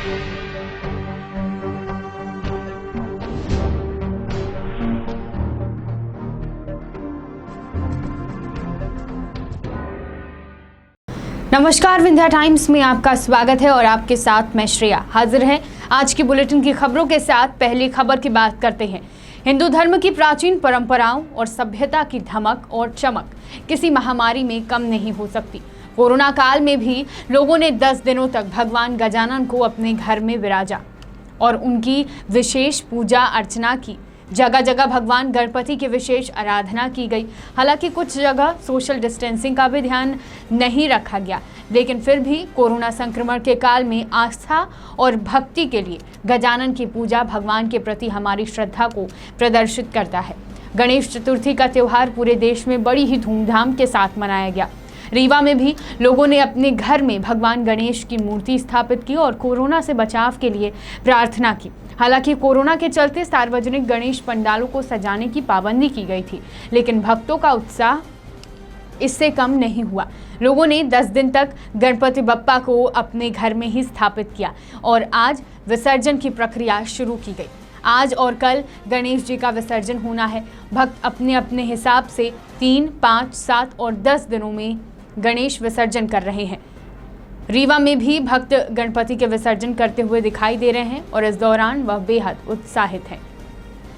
नमस्कार, विंध्या टाइम्स में आपका स्वागत है और आपके साथ मैं श्रेया हाजिर है आज की बुलेटिन की खबरों के साथ। पहली खबर की बात करते हैं। हिंदू धर्म की प्राचीन परंपराओं और सभ्यता की धमक और चमक किसी महामारी में कम नहीं हो सकती। कोरोना काल में भी लोगों ने 10 दिनों तक भगवान गजानन को अपने घर में विराजा और उनकी विशेष पूजा अर्चना की। जगह जगह भगवान गणपति की विशेष आराधना की गई। हालांकि कुछ जगह सोशल डिस्टेंसिंग का भी ध्यान नहीं रखा गया, लेकिन फिर भी कोरोना संक्रमण के काल में आस्था और भक्ति के लिए गजानन की पूजा भगवान के प्रति हमारी श्रद्धा को प्रदर्शित करता है। गणेश चतुर्थी का त्यौहार पूरे देश में बड़ी ही धूमधाम के साथ मनाया गया। रीवा में भी लोगों ने अपने घर में भगवान गणेश की मूर्ति स्थापित की और कोरोना से बचाव के लिए प्रार्थना की। हालांकि कोरोना के चलते सार्वजनिक गणेश पंडालों को सजाने की पाबंदी की गई थी, लेकिन भक्तों का उत्साह इससे कम नहीं हुआ। लोगों ने 10 दिन तक गणपति बप्पा को अपने घर में ही स्थापित किया और आज विसर्जन की प्रक्रिया शुरू की गई। आज और कल गणेश जी का विसर्जन होना है। भक्त अपने अपने हिसाब से 3, 5, 7 और 10 दिनों में गणेश विसर्जन कर रहे हैं। रीवा में भी भक्त गणपति के विसर्जन करते हुए दिखाई दे रहे हैं और इस दौरान वह बेहद उत्साहित हैं।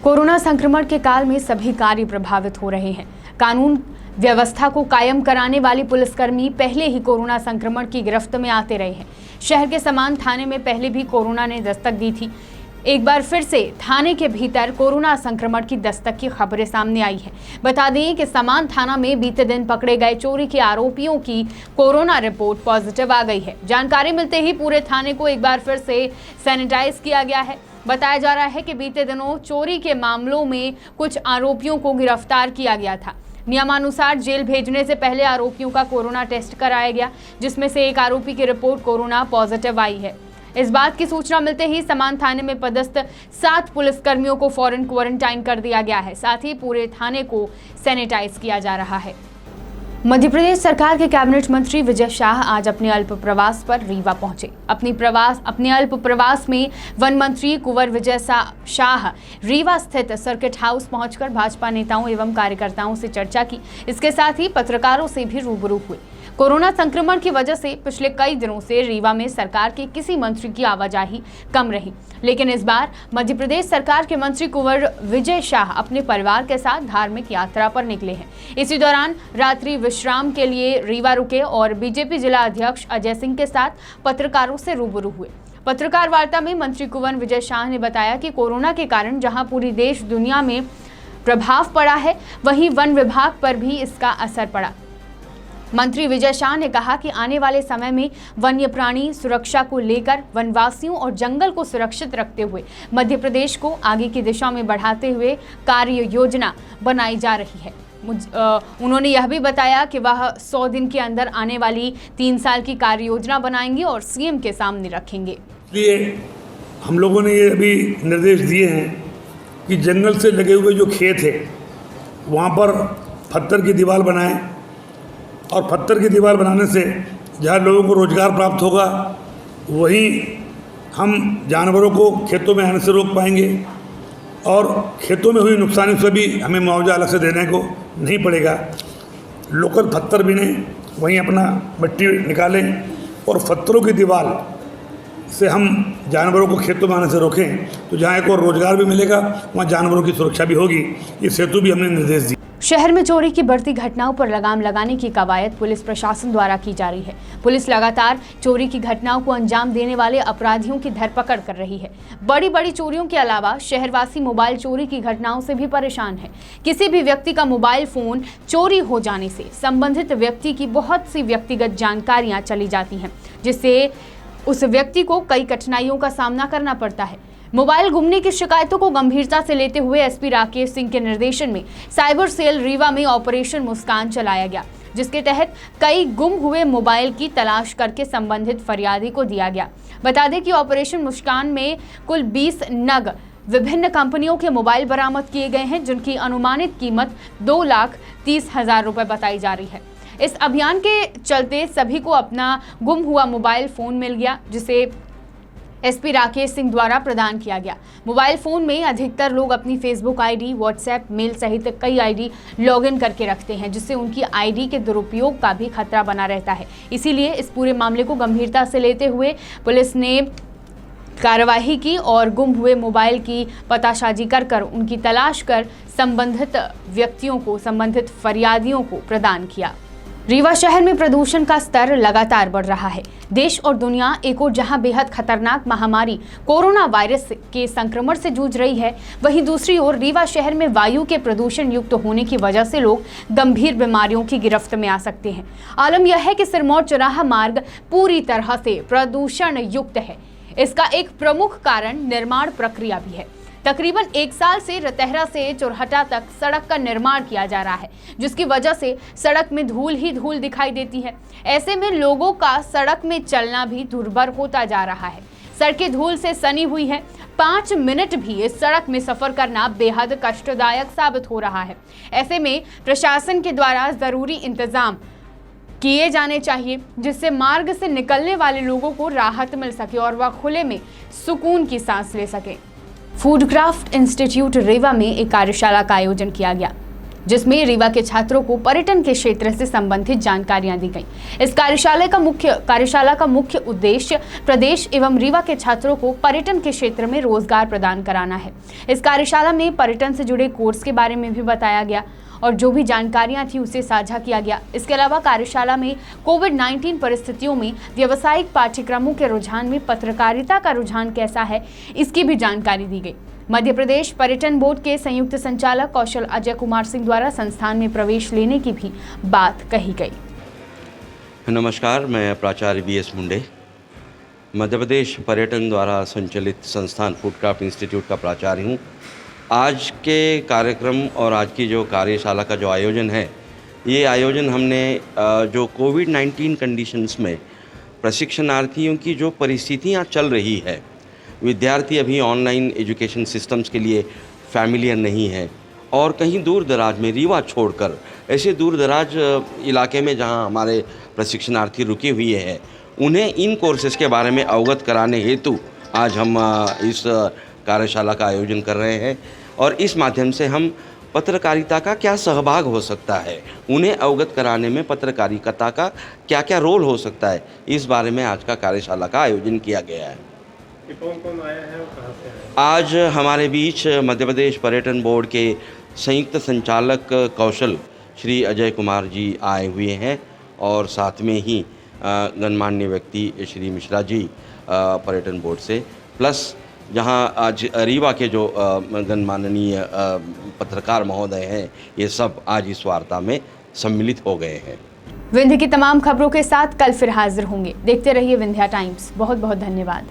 कोरोना संक्रमण के काल में सभी कार्य प्रभावित हो रहे हैं। कानून व्यवस्था को कायम कराने वाली पुलिसकर्मी पहले ही कोरोना संक्रमण की गिरफ्त में आते रहे हैं। शहर के समान थाने में पहले भी कोरोना ने दस्तक दी थी। एक बार फिर से थाने के भीतर कोरोना संक्रमण की दस्तक की खबरें सामने आई है। बता दें कि समान थाना में बीते दिन पकड़े गए चोरी के आरोपियों की कोरोना रिपोर्ट पॉजिटिव आ गई है। जानकारी मिलते ही पूरे थाने को एक बार फिर से सैनिटाइज किया गया है। बताया जा रहा है कि बीते दिनों चोरी के मामलों में कुछ आरोपियों को गिरफ्तार किया गया था। नियमानुसार जेल भेजने से पहले आरोपियों का कोरोना टेस्ट कराया गया, जिसमें से एक आरोपी की रिपोर्ट कोरोना पॉजिटिव आई है। इस बात की सूचना मिलते ही समान थाने में पदस्थ 7 पुलिसकर्मियों को फौरन क्वारंटाइन कर दिया गया है। साथ ही पूरे थाने को सैनिटाइज किया जा रहा है। मध्य प्रदेश सरकार के कैबिनेट मंत्री विजय शाह आज अपने अल्प प्रवास पर रीवा पहुंचे। अपने अल्प प्रवास में वन मंत्री कुंवर विजय शाह रीवा स्थित सर्किट हाउस पहुंचकर भाजपा नेताओं एवं कार्यकर्ताओं से चर्चा की। इसके साथ ही पत्रकारों से भी रूबरू हुए। कोरोना संक्रमण की वजह से पिछले कई दिनों से रीवा में सरकार के किसी मंत्री की आवाजाही कम रही, लेकिन इस बार मध्य प्रदेश सरकार के मंत्री कुंवर विजय शाह अपने परिवार के साथ धार्मिक यात्रा पर निकले हैं। इसी दौरान रात्रि विश्राम के लिए रीवा रुके और बीजेपी जिला अध्यक्ष अजय सिंह के साथ पत्रकारों से रूबरू हुए। पत्रकार वार्ता में मंत्री कुंवर विजय शाह ने बताया कि कोरोना के कारण जहां पूरी देश दुनिया में प्रभाव पड़ा है, वहीं वन विभाग पर भी इसका असर पड़ा। मंत्री विजय शाह ने कहा कि आने वाले समय में वन्य प्राणी सुरक्षा को लेकर वनवासियों और जंगल को सुरक्षित रखते हुए मध्य प्रदेश को आगे की दिशा में बढ़ाते हुए कार्य योजना बनाई जा रही है। उन्होंने यह भी बताया कि वह 100 दिन के अंदर आने वाली 3 साल की कार्य योजना बनाएंगे और सीएम के सामने रखेंगे। इसलिए हम लोगों ने ये अभी निर्देश दिए हैं कि जंगल से लगे हुए जो खेत है वहाँ पर पत्थर की दीवार बनाएं और पत्थर की दीवार बनाने से जहाँ लोगों को रोज़गार प्राप्त होगा, वहीं हम जानवरों को खेतों में आने से रोक पाएंगे और खेतों में हुई नुकसानी से भी हमें मुआवजा अलग से देने को नहीं पड़ेगा। लोकल पत्थर बिने, वहीं अपना मिट्टी निकालें और पत्थरों की दीवार से हम जानवरों को खेतों में आने से रोकें, तो जहाँ एक और रोज़गार भी मिलेगा, वहाँ जानवरों की सुरक्षा भी होगी। ये सेतु भी हमने निर्देश दिए। शहर में चोरी की बढ़ती घटनाओं पर लगाम लगाने की कवायद पुलिस प्रशासन द्वारा की जा रही है। पुलिस लगातार चोरी की घटनाओं को अंजाम देने वाले अपराधियों की धरपकड़ कर रही है। बड़ी बड़ी चोरियों के अलावा शहरवासी मोबाइल चोरी की घटनाओं से भी परेशान है। किसी भी व्यक्ति का मोबाइल फोन चोरी हो जाने से संबंधित व्यक्ति की बहुत सी व्यक्तिगत जानकारियां चली जाती हैं, जिससे उस व्यक्ति को कई कठिनाइयों का सामना करना पड़ता है। मोबाइल गुमने की शिकायतों को गंभीरता से लेते हुए एसपी राकेश सिंह के निर्देशन में साइबर सेल रीवा में ऑपरेशन मुस्कान चलाया गया, जिसके तहत कई गुम हुए मोबाइल की तलाश करके संबंधित फरियादी को दिया गया। बता दें कि ऑपरेशन मुस्कान में कुल 20 नग विभिन्न कंपनियों के मोबाइल बरामद किए गए हैं, जिनकी अनुमानित कीमत 2,30,000 रुपए बताई जा रही है। इस अभियान के चलते सभी को अपना गुम हुआ मोबाइल फोन मिल गया, जिसे एसपी राकेश सिंह द्वारा प्रदान किया गया। मोबाइल फोन में अधिकतर लोग अपनी फेसबुक आईडी, व्हाट्सएप, मेल सहित कई आईडी लॉगिन करके रखते हैं, जिससे उनकी आईडी के दुरुपयोग का भी खतरा बना रहता है। इसीलिए इस पूरे मामले को गंभीरता से लेते हुए पुलिस ने कार्रवाई की और गुम हुए मोबाइल की पतासाजी कर उनकी तलाश कर संबंधित व्यक्तियों को, संबंधित फरियादियों को प्रदान किया। रीवा शहर में प्रदूषण का स्तर लगातार बढ़ रहा है। देश और दुनिया एक ओर जहां बेहद खतरनाक महामारी कोरोना वायरस के संक्रमण से जूझ रही है, वहीं दूसरी ओर रीवा शहर में वायु के प्रदूषण युक्त होने की वजह से लोग गंभीर बीमारियों की गिरफ्त में आ सकते हैं। आलम यह है कि सिरमौर चौराहा मार्ग पूरी तरह से प्रदूषण युक्त है। इसका एक प्रमुख कारण निर्माण प्रक्रिया भी है। तकरीबन 1 साल से रतहरा से चोरहटा तक सड़क का निर्माण किया जा रहा है, जिसकी वजह से सड़क में धूल ही धूल दिखाई देती है। ऐसे में लोगों का सड़क में चलना भी दुर्भर होता जा रहा है। सड़कें धूल से सनी हुई है। 5 मिनट भी इस सड़क में सफर करना बेहद कष्टदायक साबित हो रहा है। ऐसे में प्रशासन के द्वारा जरूरी इंतजाम किए जाने चाहिए, जिससे मार्ग से निकलने वाले लोगों को राहत मिल सके और वह खुले में सुकून की सांस ले सके। फूडक्राफ्ट इंस्टीट्यूट रीवा में एक कार्यशाला का आयोजन किया गया, जिसमें रीवा के छात्रों को पर्यटन के क्षेत्र से संबंधित जानकारियां दी गई। इस कार्यशाला का मुख्य उद्देश्य प्रदेश एवं रीवा के छात्रों को पर्यटन के क्षेत्र में रोजगार प्रदान कराना है। इस कार्यशाला में पर्यटन से जुड़े कोर्स के बारे में भी बताया गया और जो भी जानकारियां थी उसे साझा किया गया। इसके अलावा कार्यशाला में कोविड-19 परिस्थितियों में व्यावसायिक पाठ्यक्रमों के रुझान में पत्रकारिता का रुझान कैसा है, इसकी भी जानकारी दी गई। मध्य प्रदेश पर्यटन बोर्ड के संयुक्त संचालक कौशल अजय कुमार सिंह द्वारा संस्थान में प्रवेश लेने की भी बात कही गई। नमस्कार, मैं प्राचार्य BS मुंडे, मध्य प्रदेश पर्यटन द्वारा संचालित संस्थान फूडक्राफ्ट इंस्टीट्यूट का प्राचार्य हूँ। आज के कार्यक्रम और आज की जो कार्यशाला का जो आयोजन है, ये आयोजन हमने जो कोविड-19 कंडीशंस में प्रशिक्षणार्थियों की जो परिस्थितियाँ चल रही है, विद्यार्थी अभी ऑनलाइन एजुकेशन सिस्टम्स के लिए फैमिलियर नहीं है और कहीं दूर दराज में रीवा छोड़कर ऐसे दूर दराज इलाके में जहां हमारे प्रशिक्षणार्थी रुके हुए हैं, उन्हें इन कोर्सेज़ के बारे में अवगत कराने हेतु आज हम इस कार्यशाला का आयोजन कर रहे हैं और इस माध्यम से हम पत्रकारिता का क्या सहभाग हो सकता है, उन्हें अवगत कराने में पत्रकारिता का क्या क्या रोल हो सकता है, इस बारे में आज का कार्यशाला का आयोजन किया गया है। कौन आया है और कहाँ से आया? आज हमारे बीच मध्य प्रदेश पर्यटन बोर्ड के संयुक्त संचालक कौशल श्री अजय कुमार जी आए हुए हैं और साथ में ही गणमान्य व्यक्ति श्री मिश्रा जी पर्यटन बोर्ड से, प्लस जहां आज रीवा के जो गणमाननीय पत्रकार महोदय हैं, ये सब आज इस वार्ता में सम्मिलित हो गए हैं। विंध्य की तमाम खबरों के साथ कल फिर हाजिर होंगे। देखते रहिए विंध्या टाइम्स। बहुत बहुत धन्यवाद।